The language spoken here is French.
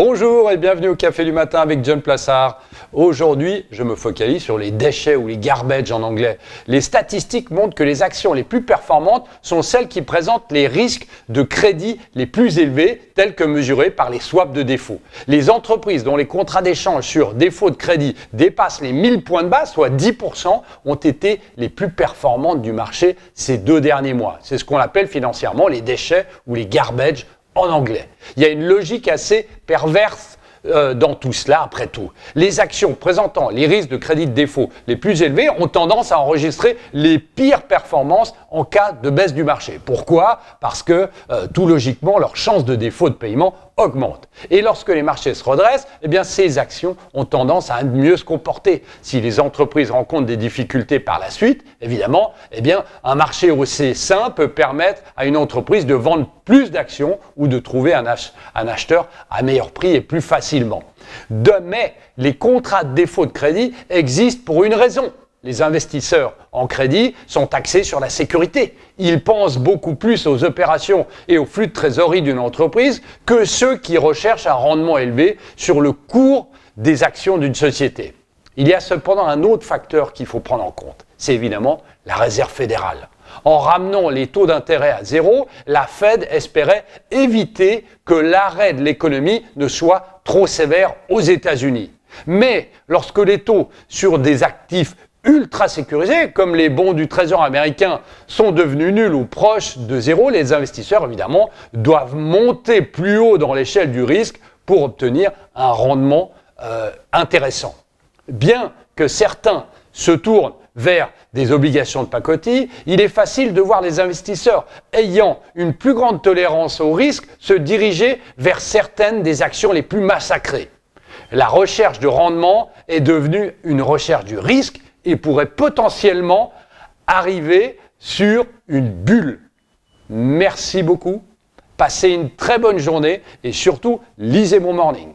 Bonjour et bienvenue au Café du Matin avec John Plassard. Aujourd'hui, je me focalise sur les déchets ou les garbage en anglais. Les statistiques montrent que les actions les plus performantes sont celles qui présentent les risques de crédit les plus élevés, tels que mesurés par les swaps de défaut. Les entreprises dont les contrats d'échange sur défaut de crédit dépassent les 1000 points de base, soit 10%, ont été les plus performantes du marché ces 2 derniers mois. C'est ce qu'on appelle financièrement les déchets ou les garbage en anglais. Il y a une logique assez perverse dans tout cela, après tout. Les actions présentant les risques de crédit de défaut les plus élevés ont tendance à enregistrer les pires performances en cas de baisse du marché. Pourquoi ? Parce que, tout logiquement, leur chance de défaut de paiement augmente. Et lorsque les marchés se redressent, eh bien, ces actions ont tendance à mieux se comporter. Si les entreprises rencontrent des difficultés par la suite, évidemment, eh bien, un marché aussi sain peut permettre à une entreprise de vendre plus d'actions ou de trouver un acheteur à meilleur prix et plus facilement. Mais les contrats de défaut de crédit existent pour une raison. Les investisseurs en crédit sont axés sur la sécurité. Ils pensent beaucoup plus aux opérations et au flux de trésorerie d'une entreprise que ceux qui recherchent un rendement élevé sur le cours des actions d'une société. Il y a cependant un autre facteur qu'il faut prendre en compte. C'est évidemment la Réserve fédérale. En ramenant les taux d'intérêt à zéro, la Fed espérait éviter que l'arrêt de l'économie ne soit trop sévère aux États-Unis. Mais lorsque les taux sur des actifs ultra sécurisés, comme les bons du Trésor américain, sont devenus nuls ou proches de zéro, les investisseurs, évidemment, doivent monter plus haut dans l'échelle du risque pour obtenir un rendement intéressant. Bien que certains se tournent vers des obligations de pacotille, il est facile de voir les investisseurs ayant une plus grande tolérance au risque se diriger vers certaines des actions les plus massacrées. La recherche de rendement est devenue une recherche du risque et pourrait potentiellement arriver sur une bulle. Merci beaucoup, passez une très bonne journée et surtout, lisez mon morning.